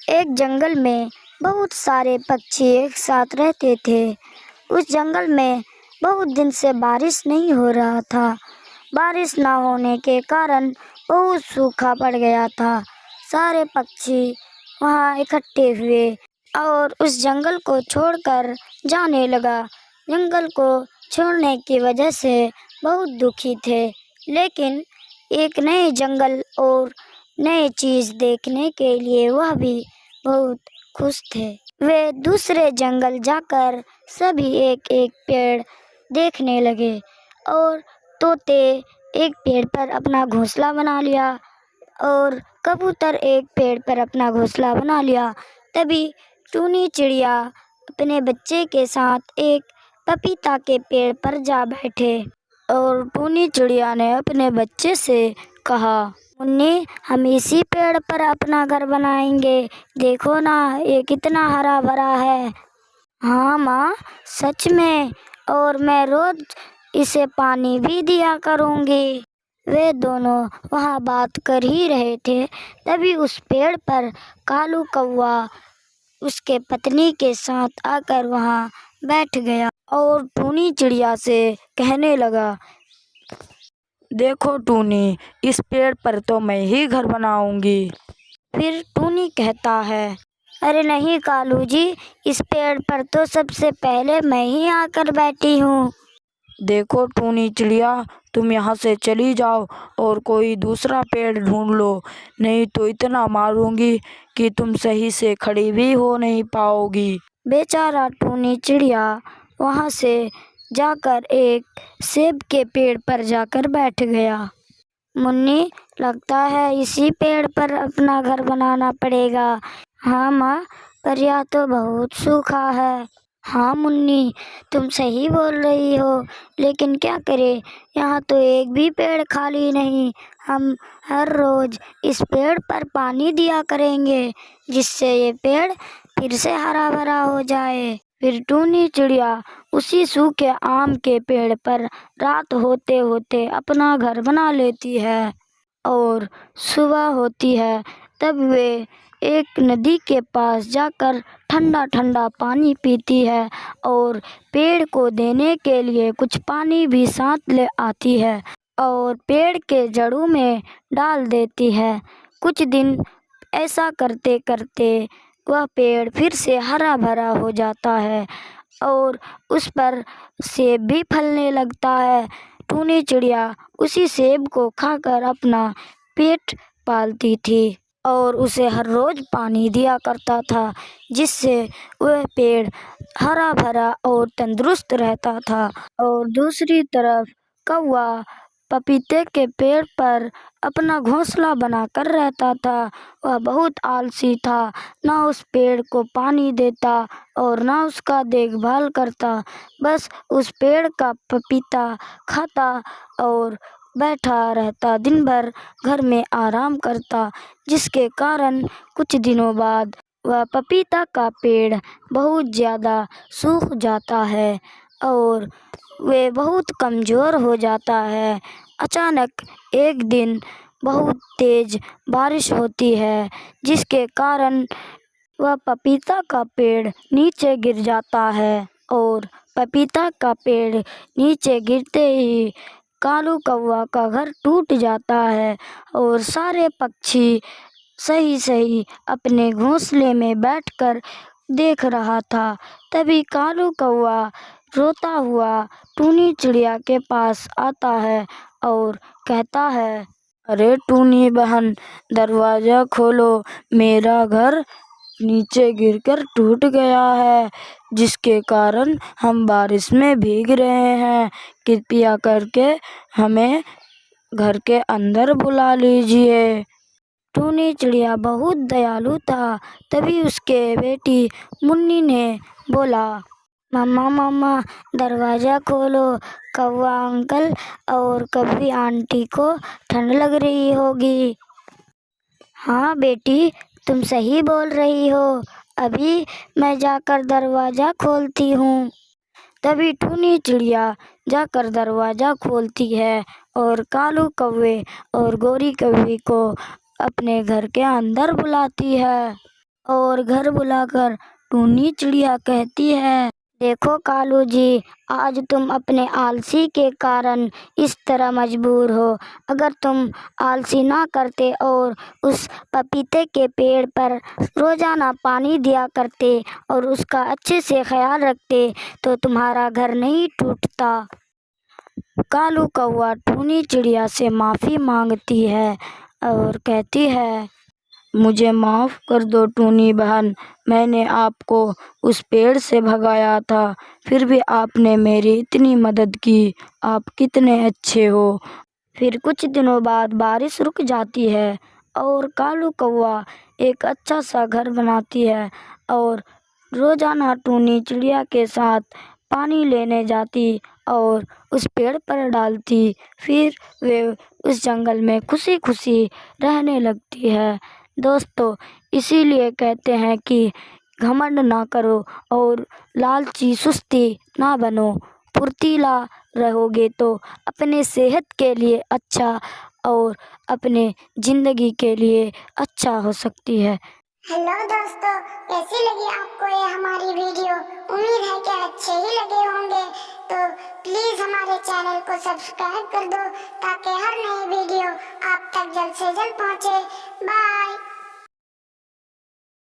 ایک جنگل میں بہت سارے پکچھی ایک ساتھ رہتے تھے۔ اس جنگل میں بہت دن سے بارش نہیں ہو رہا تھا۔ بارش نہ ہونے کے کارن بہت سوکھا پڑ گیا تھا۔ سارے پکچھی وہاں اکٹھے ہوئے اور اس جنگل کو چھوڑ کر جانے لگا۔ جنگل کو چھوڑنے کی وجہ سے بہت دکھی تھے، لیکن ایک نئے جنگل اور نئے چیز دیکھنے کے لیے وہ بھی بہت خوش تھے۔ وہ دوسرے جنگل جا کر سبھی ایک ایک پیڑ دیکھنے لگے اور طوطے ایک پیڑ پر اپنا گھونسلہ بنا لیا اور کبوتر ایک پیڑ پر اپنا گھونسلہ بنا لیا۔ تبھی ٹونی چڑیا اپنے بچے کے ساتھ ایک پپیتا کے پیڑ پر جا بیٹھے اور ٹونی چڑیا نے اپنے بچے سے کہا، منی، ہم اسی پیڑ پر اپنا گھر بنائیں گے، دیکھو نا یہ کتنا ہرا بھرا ہے۔ ہاں ماں، سچ میں، اور میں روز اسے پانی بھی دیا کروں گی۔ وہ دونوں وہاں بات کر ہی رہے تھے، تبھی اس پیڑ پر کالو کوا اس کے پتنی کے ساتھ آ کر وہاں بیٹھ گیا اور ٹونی چڑیا سے کہنے لگا، دیکھو ٹونی، اس پیڑ پر تو میں ہی گھر بناؤں گی۔ پھر ٹونی کہتا ہے، ارے نہیں کالو جی، اس پیڑ پر تو سب سے پہلے میں ہی آ کر بیٹھی ہوں۔ دیکھو ٹونی چڑیا، تم یہاں سے چلی جاؤ اور کوئی دوسرا پیڑ ڈھونڈ لو، نہیں تو اتنا ماروں گی کہ تم صحیح سے کھڑی بھی ہو نہیں پاؤ گی۔ بیچارہ ٹونی چڑیا وہاں سے جا کر ایک سیب کے پیڑ پر جا کر بیٹھ گیا۔ منی، لگتا ہے اسی پیڑ پر اپنا گھر بنانا پڑے گا۔ ہاں ماں، پر یہ تو بہت سوکھا ہے۔ ہاں منی، تم صحیح بول رہی ہو، لیکن کیا کریں، یہاں تو ایک بھی پیڑ خالی نہیں۔ ہم ہر روز اس پیڑ پر پانی دیا کریں گے، جس سے یہ پیڑ پھر سے ہرا بھرا ہو جائے۔ پھر ٹونی چڑیا اسی سوکھے آم کے پیڑ پر رات ہوتے ہوتے اپنا گھر بنا لیتی ہے اور صبح ہوتی ہے تب وہ ایک ندی کے پاس جا کر ٹھنڈا ٹھنڈا پانی پیتی ہے اور پیڑ کو دینے کے لیے کچھ پانی بھی ساتھ لے آتی ہے اور پیڑ کے جڑوں میں ڈال دیتی ہے۔ کچھ دن ایسا کرتے کرتے وہ پیڑ پھر سے ہرا بھرا ہو جاتا ہے اور اس پر سیب بھی پھلنے لگتا ہے۔ ٹونی چڑیا اسی سیب کو کھا کر اپنا پیٹ پالتی تھی اور اسے ہر روز پانی دیا کرتا تھا، جس سے وہ پیڑ ہرا بھرا اور تندرست رہتا تھا۔ اور دوسری طرف کوا پپیتے کے پیڑ پر اپنا گھونسلہ بنا کر رہتا تھا۔ وہ بہت آلسی تھا، نہ اس پیڑ کو پانی دیتا اور نہ اس کا دیکھ بھال کرتا، بس اس پیڑ کا پپیتا کھاتا اور بیٹھا رہتا، دن بھر گھر میں آرام کرتا، جس کے کارن کچھ دنوں بعد وہ پپیتا کا پیڑ بہت زیادہ سوکھ جاتا ہے اور وہ بہت کمزور ہو جاتا ہے۔ اچانک ایک دن بہت تیز بارش ہوتی ہے، جس کے کارن وہ پپیتا کا پیڑ نیچے گر جاتا ہے اور پپیتا کا پیڑ نیچے گرتے ہی کالو کوا کا گھر ٹوٹ جاتا ہے اور سارے پکچھی صحیح اپنے گھونسلے میں بیٹھ کر دیکھ رہا تھا۔ تبھی کالو کوا روتا ہوا ٹونی چڑیا کے پاس آتا ہے اور کہتا ہے، ارے ٹونی بہن، دروازہ کھولو، میرا گھر نیچے گر کر ٹوٹ گیا ہے، جس کے کارن ہم بارش میں بھیگ رہے ہیں، کرپیا کر کے ہمیں گھر کے اندر بلا لیجیے۔ ٹونی چڑیا بہت دیالو تھا، تبھی اس کے بیٹی منی نے بولا، ماما دروازہ کھولو، کوا انکل اور کوی آنٹی کو ٹھنڈ لگ رہی ہوگی۔ ہاں بیٹی، تم صحیح بول رہی ہو، ابھی میں جا کر دروازہ کھولتی ہوں۔ تبھی ٹونی چڑیا جا کر دروازہ کھولتی ہے اور کالو کوے اور گوری کوی کو اپنے گھر کے اندر بلاتی ہے۔ اور گھر بلا کر ٹونی چڑیا کہتی ہے، دیکھو کالو جی، آج تم اپنے آلسی کے کارن اس طرح مجبور ہو۔ اگر تم آلسی نہ کرتے اور اس پپیتے کے پیڑ پر روزانہ پانی دیا کرتے اور اس کا اچھے سے خیال رکھتے تو تمہارا گھر نہیں ٹوٹتا۔ کالو کوا ٹونی چڑیا سے معافی مانگتی ہے اور کہتی ہے، مجھے معاف کر دو ٹونی بہن، میں نے آپ کو اس پیڑ سے بھگایا تھا، پھر بھی آپ نے میری اتنی مدد کی، آپ کتنے اچھے ہو۔ پھر کچھ دنوں بعد بارش رک جاتی ہے اور کالو کوا ایک اچھا سا گھر بناتی ہے اور روزانہ ٹونی چڑیا کے ساتھ پانی لینے جاتی اور اس پیڑ پر ڈالتی۔ پھر وہ اس جنگل میں خوشی خوشی رہنے لگتی ہے۔ دوستو، اسی لیے کہتے ہیں کہ گھمنڈ نہ کرو اور لالچی سستی نہ بنو۔ پھرتیلا رہو گے تو اپنے صحت کے لیے اچھا اور اپنے زندگی کے لیے اچھا ہو سکتی ہے۔ ہیلو دوستو، کیسی لگی آپ کو یہ ہماری ویڈیو؟ امید ہے کہ اچھے ہی لگے ہوں گے، تو پلیز ہمارے چینل کو سبسکرائب کر دو تاکہ ہر نئی ویڈیو آپ تک جلد سے جلد پہنچے۔ بائے۔